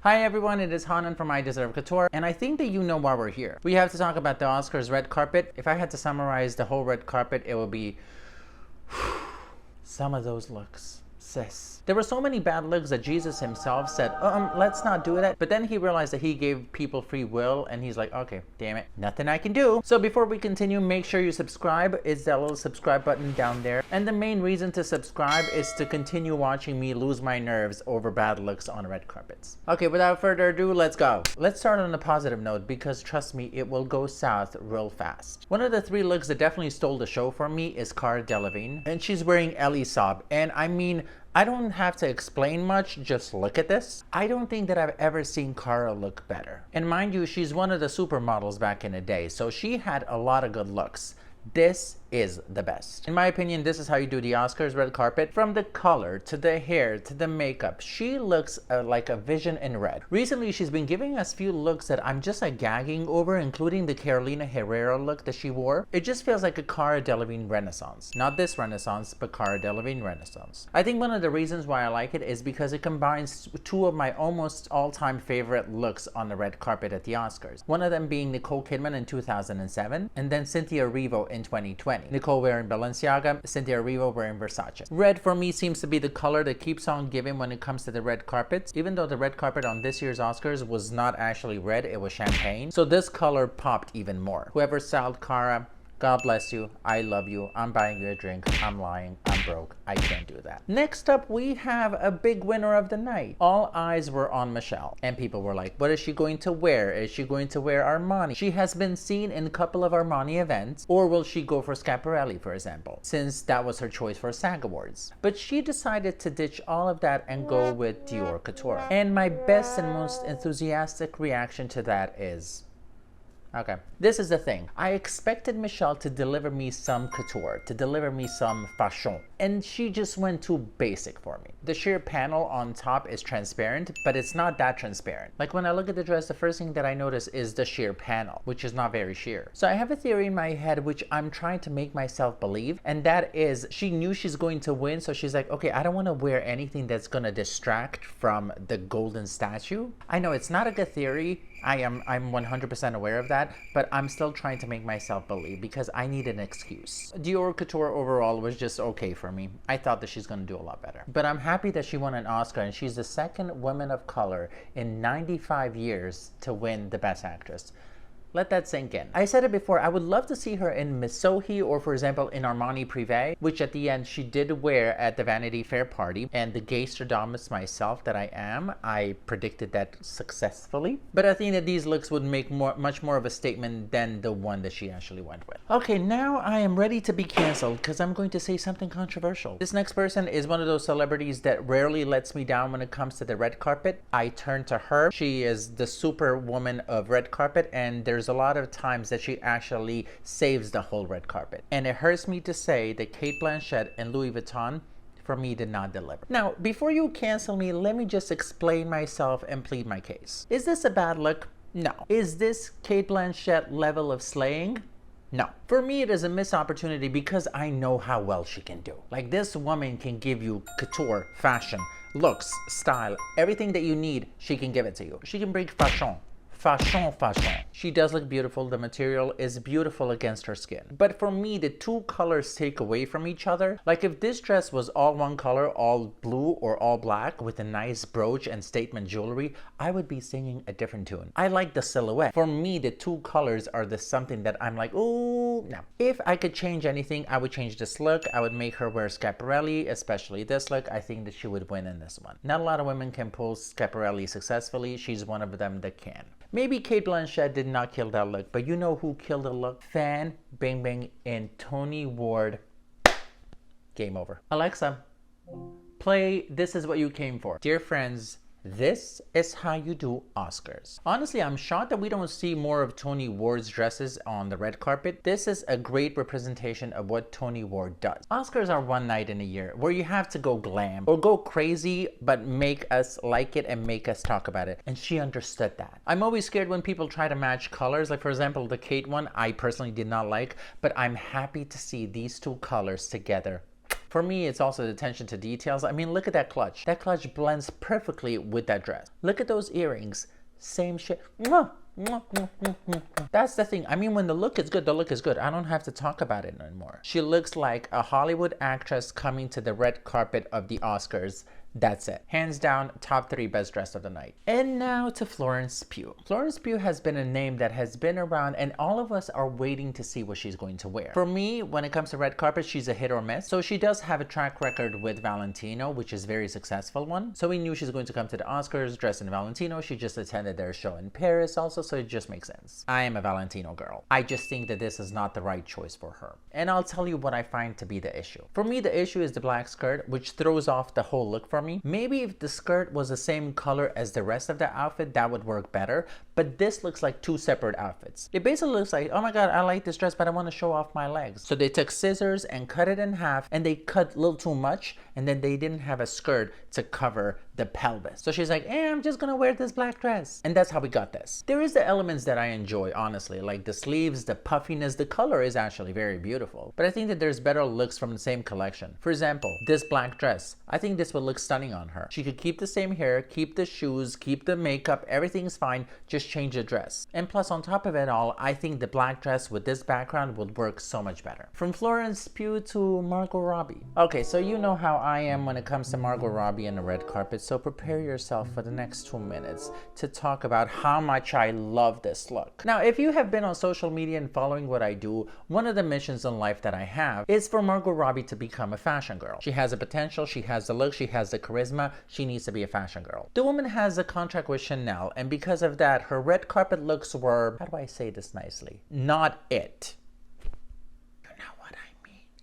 Hi everyone, it is Hanan from I Deserve Couture, and I think that you know why we're here. We have to talk about the Oscars red carpet. If I had to summarize the whole red carpet, it would be some of those looks, sis. There were so many bad looks that Jesus himself said, let's not do that. But then he realized that he gave people free will, and he's like, okay, damn it, nothing I can do. So before we continue, make sure you subscribe. It's that little subscribe button down there. And the main reason to subscribe is to continue watching me lose my nerves over bad looks on red carpets. Okay, without further ado, let's go. Let's start on a positive note, because trust me, it will go south real fast. One of the three looks that definitely stole the show for me is Cara Delevingne, and she's wearing Ellie Saab. And I mean, I don't have to explain much, just look at this. I don't think that I've ever seen Cara look better. And mind you, she's one of the supermodels back in the day, so she had a lot of good looks. This is the best. In my opinion, this is how you do the Oscars red carpet. From the color, to the hair, to the makeup, she looks like a vision in red. Recently, she's been giving us few looks that I'm just like gagging over, including the Carolina Herrera look that she wore. It just feels like a Cara Delevingne renaissance. Not this renaissance, but Cara Delevingne renaissance. I think one of the reasons why I like it is because it combines two of my almost all-time favorite looks on the red carpet at the Oscars. One of them being Nicole Kidman in 2007, and then Cynthia Erivo in 2020. Nicole wearing Balenciaga, Cynthia Erivo wearing Versace. Red for me seems to be the color that keeps on giving when it comes to the red carpets, even though the red carpet on this year's Oscars was not actually red, it was champagne. So this color popped even more. Whoever styled Cara, God bless you, I love you, I'm buying you a drink, I'm lying, I'm broke, I can't do that. Next up, we have a big winner of the night. All eyes were on Michelle, and people were like, what is she going to wear? Is she going to wear Armani? She has been seen in a couple of Armani events, or will she go for Schiaparelli, for example, since that was her choice for SAG Awards. But she decided to ditch all of that and go with Dior Couture. And my best and most enthusiastic reaction to that is, okay, this is the thing. I expected Michelle to deliver me some couture, to deliver me some fashion, and she just went too basic for me. The sheer panel on top is transparent, but it's not that transparent. Like when I look at the dress, the first thing that I notice is the sheer panel, which is not very sheer. So I have a theory in my head, which I'm trying to make myself believe, and that is she knew she's going to win, so she's like, okay, I don't want to wear anything that's going to distract from the golden statue. I know it's not a good theory. I'm 100% aware of that, but I'm still trying to make myself believe because I need an excuse. Dior Couture overall was just okay for me. I thought that she's going to do a lot better. But I'm happy that she won an Oscar, and she's the second woman of color in 95 years to win the Best Actress. Let that sink in. I said it before, I would love to see her in Miss Sohi, or for example in Armani Privé, which at the end she did wear at the Vanity Fair party. And the gay Stradamus myself that I am, I predicted that successfully. But I think that these looks would make much more of a statement than the one that she actually went with. Okay, now I am ready to be canceled because I'm going to say something controversial. This next person is one of those celebrities that rarely lets me down when it comes to the red carpet. I turn to her. She is the superwoman of red carpet, and there's a lot of times that she actually saves the whole red carpet. And it hurts me to say that Cate Blanchett and Louis Vuitton for me did not deliver. Now, before you cancel me, let me just explain myself and plead my case. Is this a bad look? No. Is this Cate Blanchett level of slaying? No. For me, it is a missed opportunity because I know how well she can do. Like, this woman can give you couture, fashion, looks, style, everything that you need, she can give it to you. She can bring fashion. Fashion. She does look beautiful. The material is beautiful against her skin. But for me, the two colors take away from each other. Like if this dress was all one color, all blue or all black with a nice brooch and statement jewelry, I would be singing a different tune. I like the silhouette. For me, the two colors are the something that I'm like, ooh, no. If I could change anything, I would change this look. I would make her wear Schiaparelli, especially this look. I think that she would win in this one. Not a lot of women can pull Schiaparelli successfully. She's one of them that can. Maybe Cate Blanchett did not kill that look, but you know who killed the look? Fan Bingbing and Tony Ward. Game over. Alexa, play This Is What You Came For. Dear friends, this is how you do Oscars. Honestly, I'm shocked that we don't see more of Tony Ward's dresses on the red carpet. This is a great representation of what Tony Ward does. Oscars are one night in a year where you have to go glam or go crazy, but make us like it and make us talk about it. And she understood that. I'm always scared when people try to match colors. Like for example, the Kate one, I personally did not like, but I'm happy to see these two colors together. For me, it's also the attention to details. I mean, look at that clutch. That clutch blends perfectly with that dress. Look at those earrings. Same shit. Mwah! That's the thing. I mean, when the look is good, the look is good. I don't have to talk about it anymore. She looks like a Hollywood actress coming to the red carpet of the Oscars. That's it. Hands down, top 3 best dressed of the night. And now to Florence Pugh. Florence Pugh has been a name that has been around, and all of us are waiting to see what she's going to wear. For me, when it comes to red carpet, she's a hit or miss. So she does have a track record with Valentino, which is a very successful one. So we knew she's going to come to the Oscars dressed in Valentino. She just attended their show in Paris also, so it just makes sense. I am a Valentino girl. I just think that this is not the right choice for her. And I'll tell you what I find to be the issue. For me, the issue is the black skirt, which throws off the whole look for me. Maybe if the skirt was the same color as the rest of the outfit, that would work better. But this looks like 2 separate outfits. It basically looks like, oh my god, I like this dress, but I want to show off my legs. So they took scissors and cut it in half, and they cut a little too much, and then they didn't have a skirt to cover the pelvis. So she's like, I'm just gonna wear this black dress. And that's how we got this. There is the elements that I enjoy, honestly, like the sleeves, the puffiness, the color is actually very beautiful. But I think that there's better looks from the same collection. For example, this black dress. I think this would look stunning on her. She could keep the same hair, keep the shoes, keep the makeup, everything's fine, just change the dress. And plus, on top of it all, I think the black dress with this background would work so much better. From Florence Pugh to Margot Robbie. Okay, so you know how I am when it comes to Margot Robbie and the red carpet, so prepare yourself for the next 2 minutes to talk about how much I love this look. Now, if you have been on social media and following what I do, one of the missions in life that I have is for Margot Robbie to become a fashion girl. She has the potential, she has the look, she has the charisma, she needs to be a fashion girl. The woman has a contract with Chanel, and because of that, her red carpet looks were, how do I say this nicely? Not it.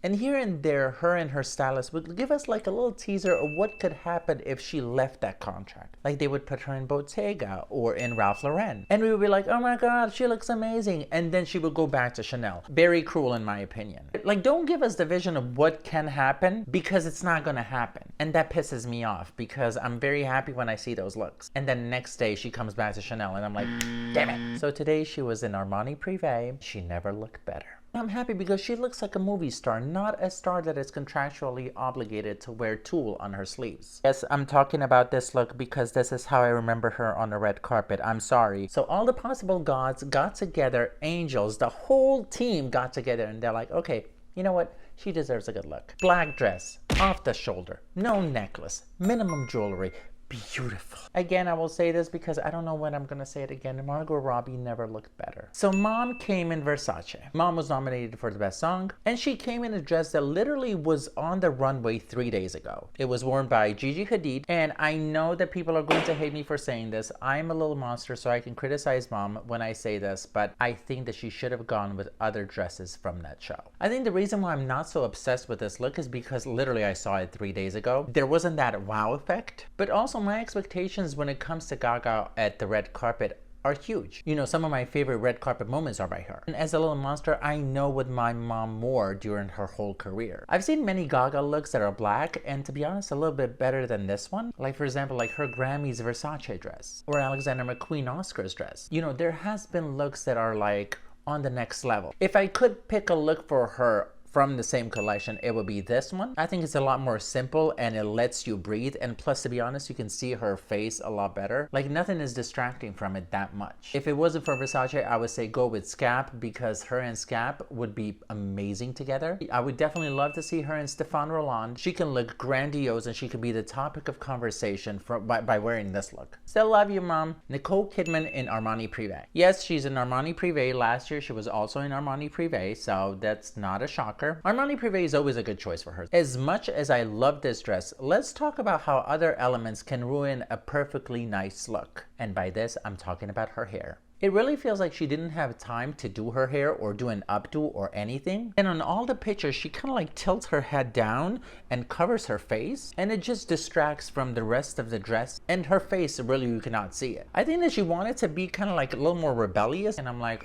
And here and there, her and her stylist would give us like a little teaser of what could happen if she left that contract. Like they would put her in Bottega or in Ralph Lauren. And we would be like, oh my god, she looks amazing. And then she would go back to Chanel. Very cruel in my opinion. Like, don't give us the vision of what can happen, because it's not gonna happen. And that pisses me off, because I'm very happy when I see those looks. And then next day she comes back to Chanel and I'm like, damn it. So today she was in Armani Privé. She never looked better. I'm happy because she looks like a movie star, not a star that is contractually obligated to wear tulle on her sleeves. Yes, I'm talking about this look because this is how I remember her on the red carpet. I'm sorry. So all the possible gods got together, angels, the whole team got together, and they're like, okay, you know what? She deserves a good look. Black dress, off the shoulder, no necklace, minimum jewelry. Beautiful. Again, I will say this because I don't know when I'm gonna say it again. Margot Robbie never looked better. So Mom came in Versace. Mom was nominated for the best song, and she came in a dress that literally was on the runway 3 days ago. It was worn by Gigi Hadid, and I know that people are going to hate me for saying this. I'm a little monster, so I can criticize Mom when I say this, but I think that she should have gone with other dresses from that show. I think the reason why I'm not so obsessed with this look is because literally I saw it 3 days ago. There wasn't that wow effect, but also my expectations when it comes to Gaga at the red carpet are huge. You know, some of my favorite red carpet moments are by her. And as a little monster, I know what my mom wore during her whole career. I've seen many Gaga looks that are black, and to be honest, a little bit better than this one. Like, for example, like her Grammys Versace dress or Alexander McQueen Oscars dress. You know, there has been looks that are like on the next level. If I could pick a look for her from the same collection, it would be this one. I think it's a lot more simple and it lets you breathe, and plus, to be honest, you can see her face a lot better. Like, nothing is distracting from it that much. If it wasn't for Versace, I would say go with Scap, because her and Scap would be amazing together. I would definitely love to see her and Stefan Roland. She can look grandiose and she could be the topic of conversation by wearing this look. Still love you, Mom. Nicole Kidman in Armani Privé. Yes, she's in Armani Privé. Last year she was also in Armani Privé, so that's not a shocker. Armani Privé is always a good choice for her. As much as I love this dress, let's talk about how other elements can ruin a perfectly nice look. And by this, I'm talking about her hair. It really feels like she didn't have time to do her hair or do an updo or anything. And on all the pictures, she kind of like tilts her head down and covers her face, and it just distracts from the rest of the dress, and her face, really, you cannot see it. I think that she wanted to be kind of like a little more rebellious, and I'm like,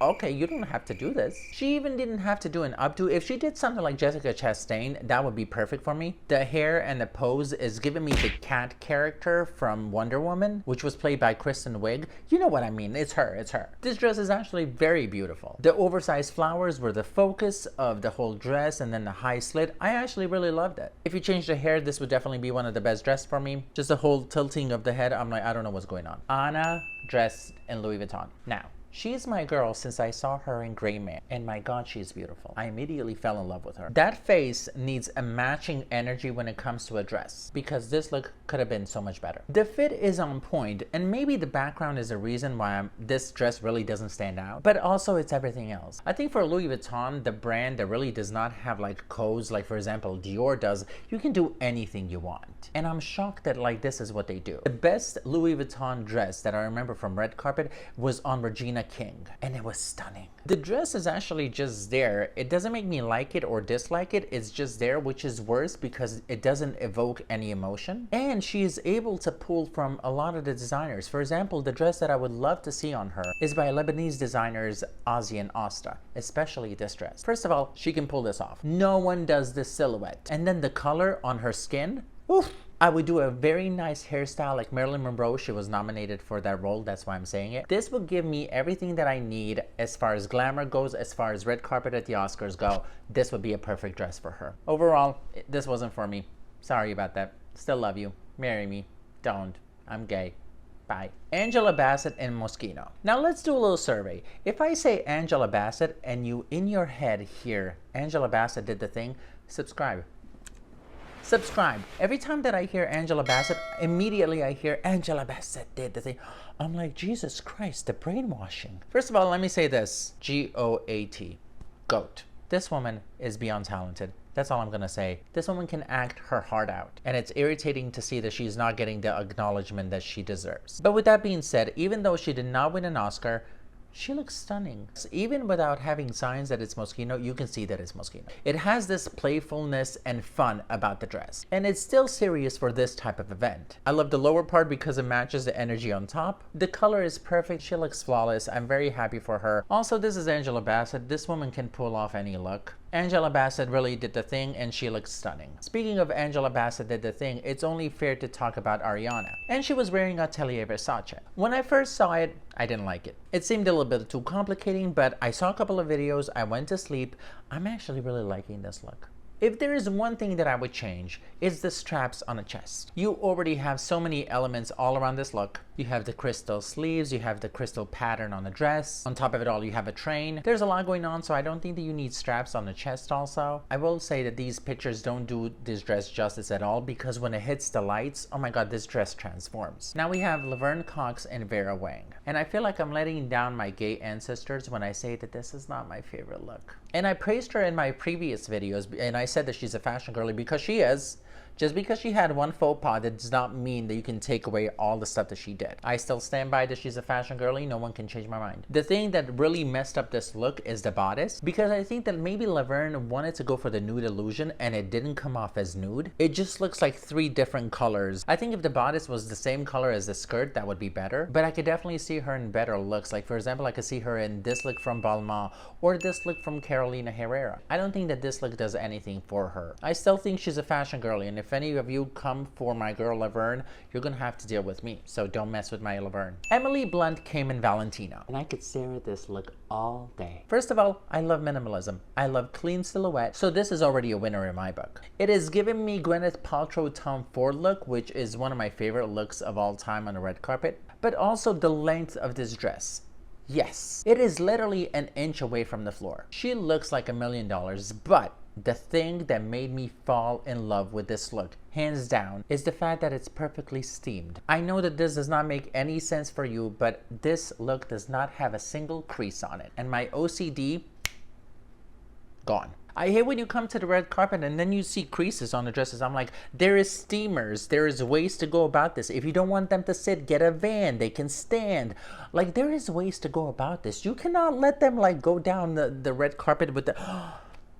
okay, you don't have to do this. She even didn't have to do an updo. If she did something like Jessica Chastain, that would be perfect for me. The hair and the pose is giving me the cat character from Wonder Woman, which was played by Kristen Wiig. You know what I mean, it's her, it's her. This dress is actually very beautiful. The oversized flowers were the focus of the whole dress, and then the high slit. I actually really loved it. If you change the hair, this would definitely be one of the best dresses for me. Just the whole tilting of the head, I'm like, I don't know what's going on. Anna dressed in Louis Vuitton. Now, she's my girl since I saw her in Gray Man, and my God, she's beautiful. I immediately fell in love with her. That face needs a matching energy when it comes to a dress, because this look could have been so much better. The fit is on point, and maybe the background is a reason why this dress really doesn't stand out, but also it's everything else. I think for Louis Vuitton, the brand that really does not have like codes, like for example Dior does, you can do anything you want. And I'm shocked that like this is what they do. The best Louis Vuitton dress that I remember from red carpet was on Regina King, and it was stunning. The dress is actually just there. It doesn't make me like it or dislike it. It's just there, which is worse because it doesn't evoke any emotion. And she is able to pull from a lot of the designers. For example, the dress that I would love to see on her is by Lebanese designers Ozzy and Asta, especially this dress. First of all, she can pull this off. No one does this silhouette. And then the color on her skin, oof. I would do a very nice hairstyle like Marilyn Monroe. She was nominated for that role, that's why I'm saying it. This would give me everything that I need as far as glamour goes, as far as red carpet at the Oscars go. This would be a perfect dress for her. Overall, this wasn't for me. Sorry about that. Still love you. Marry me. Don't. I'm gay. Bye. Angela Bassett and Moschino. Now let's do a little survey. If I say Angela Bassett and you in your head hear Angela Bassett did the thing, subscribe. Subscribe. Every time that I hear Angela Bassett, immediately I hear Angela Bassett did the thing. I'm like, Jesus Christ, the brainwashing. First of all, let me say this. G-O-A-T. GOAT. This woman is beyond talented. That's all I'm gonna say. This woman can act her heart out, and it's irritating to see that she's not getting the acknowledgement that she deserves. But with that being said, even though she did not win an Oscar, she looks stunning. Even without having signs that it's Moschino, you can see that it's Moschino. It has this playfulness and fun about the dress. And it's still serious for this type of event. I love the lower part because it matches the energy on top. The color is perfect. She looks flawless. I'm very happy for her. Also, this is Angela Bassett. This woman can pull off any look. Angela Bassett really did the thing, and she looks stunning. Speaking of Angela Bassett did the thing, it's only fair to talk about Ariana. And she was wearing Atelier Versace. When I first saw it, I didn't like it. It seemed a little bit too complicating, but I saw a couple of videos, I went to sleep. I'm actually really liking this look. If there is one thing that I would change, it's the straps on the chest. You already have so many elements all around this look. You have the crystal sleeves, you have the crystal pattern on the dress. On top of it all, you have a train. There's a lot going on, so I don't think that you need straps on the chest also. I will say that these pictures don't do this dress justice at all, because when it hits the lights, oh my God, this dress transforms. Now we have Laverne Cox and Vera Wang. And I feel like I'm letting down my gay ancestors when I say that this is not my favorite look. And I praised her in my previous videos, and I said that she's a fashion girly because she is. Just because she had one faux pas, that does not mean that you can take away all the stuff that she did. I still stand by that she's a fashion girly. No one can change my mind. The thing that really messed up this look is the bodice, because I think that maybe Laverne wanted to go for the nude illusion and it didn't come off as nude. It just looks like 3 different colors. I think if the bodice was the same color as the skirt, that would be better. But I could definitely see her in better looks. Like for example, I could see her in this look from Balmain or this look from Carolina Herrera. I don't think that this look does anything for her. I still think she's a fashion girly, and if any of you come for my girl Laverne, you're gonna have to deal with me. So don't mess with my Laverne. Emily Blunt came in Valentino, and I could stare at this look all day. First of all, I love minimalism. I love clean silhouette, so this is already a winner in my book. It is giving me Gwyneth Paltrow Tom Ford look, which is one of my favorite looks of all time on the red carpet, but also the length of this dress. Yes, it is literally an inch away from the floor. She looks like $1 million, but the thing that made me fall in love with this look, hands down, is the fact that it's perfectly steamed. I know that this does not make any sense for you, but this look does not have a single crease on it. And my OCD, gone. I hate when you come to the red carpet and then you see creases on the dresses. I'm like, there is steamers. There is ways to go about this. If you don't want them to sit, get a van. They can stand. Like, there is ways to go about this. You cannot let them like go down the red carpet with the...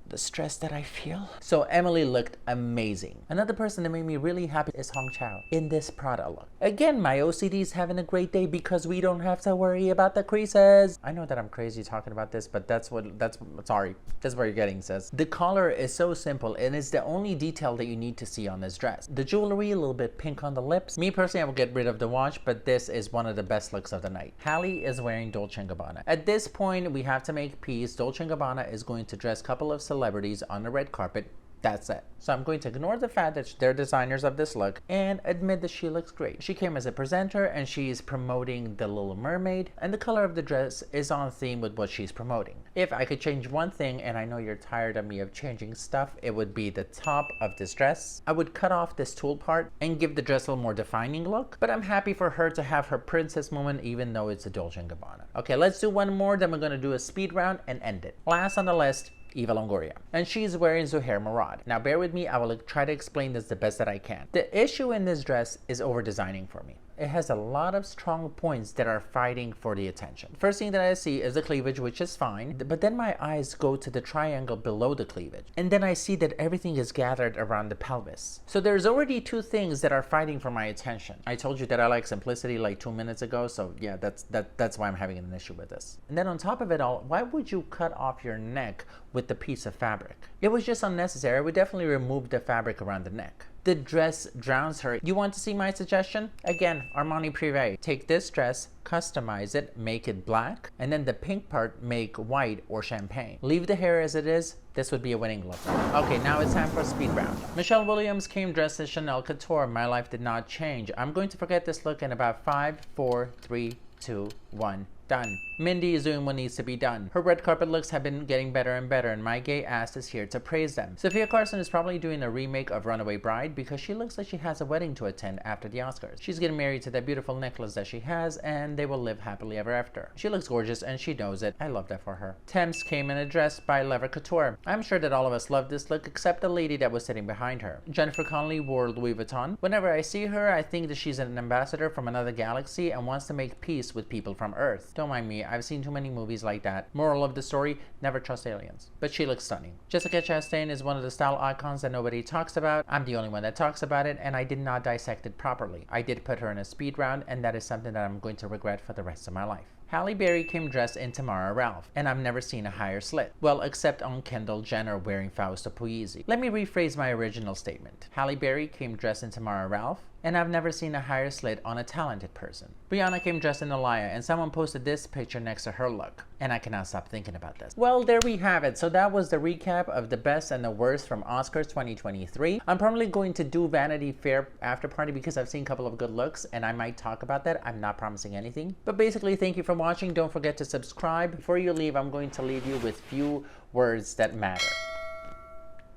the stress that I feel. So Emily looked amazing. Another person that made me really happy is Chau in this Prada look. Again, my OCD is having a great day because we don't have to worry about the creases. I know that I'm crazy talking about this, but that's what you're getting, sis. The collar is so simple and it's the only detail that you need to see on this dress. The jewelry, a little bit pink on the lips. Me personally, I will get rid of the watch, but this is one of the best looks of the night. Halle is wearing Dolce & Gabbana. At this point, we have to make peace. Dolce & Gabbana is going to dress a couple of celebrities on the red carpet. That's it. So I'm going to ignore the fact that they're designers of this look and admit that she looks great. She came as a presenter and she is promoting The Little Mermaid, and the color of the dress is on theme with what she's promoting. If I could change one thing, and I know you're tired of me of changing stuff, it would be the top of this dress. I would cut off this tulle part and give the dress a little more defining look, but I'm happy for her to have her princess moment even though it's a Dolce & Gabbana. Okay, let's do one more, then we're going to do a speed round and end it. Last on the list, Eva Longoria, and she's wearing Zuhair Murad. Now bear with me, I will try to explain this the best that I can. The issue in this dress is over designing for me. It has a lot of strong points that are fighting for the attention. First thing that I see is the cleavage, which is fine, but then my eyes go to the triangle below the cleavage, and then I see that everything is gathered around the pelvis. So there's already two things that are fighting for my attention. I told you that I like simplicity like 2 minutes ago, so yeah, that's why I'm having an issue with this. And then on top of it all, why would you cut off your neck with the piece of fabric? It was just unnecessary. I would definitely remove the fabric around the neck. The dress drowns her. You want to see my suggestion? Again, Armani Privé. Take this dress, customize it, make it black, and then the pink part make white or champagne. Leave the hair as it is. This would be a winning look. Okay, now it's time for speed round. Michelle Williams came dressed as Chanel Couture. My life did not change. I'm going to forget this look in about 5, 4, 3, 2, 1. Done. Mindy is doing what needs to be done. Her red carpet looks have been getting better and better, and my gay ass is here to praise them. Sofia Carson is probably doing a remake of Runaway Bride because she looks like she has a wedding to attend after the Oscars. She's getting married to that beautiful necklace that she has, and they will live happily ever after. She looks gorgeous and she knows it. I love that for her. TEMS came in a dress by Laverne Couture. I'm sure that all of us love this look except the lady that was sitting behind her. Jennifer Connelly wore Louis Vuitton. Whenever I see her, I think that she's an ambassador from another galaxy and wants to make peace with people from Earth. Don't mind me, I've seen too many movies like that. Moral of the story, never trust aliens. But she looks stunning. Jessica Chastain is one of the style icons that nobody talks about. I'm the only one that talks about it, and I did not dissect it properly. I did put her in a speed round, and that is something that I'm going to regret for the rest of my life. Halle Bailey came dressed in Tamara Ralph, and I've never seen a higher slit. Well, except on Kendall Jenner wearing Fausto Puglisi. Let me rephrase my original statement. Halle Bailey came dressed in Tamara Ralph, and I've never seen a higher slit on a talented person. Rihanna came dressed in Alaya, and someone posted this picture next to her look, and I cannot stop thinking about this. Well, there we have it. So that was the recap of the best and the worst from Oscars 2023. I'm probably going to do Vanity Fair after party because I've seen a couple of good looks, and I might talk about that. I'm not promising anything. But basically, thank you for watching. Don't forget to subscribe. Before you leave, I'm going to leave you with few words that matter.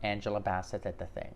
Angela Bassett did the thing.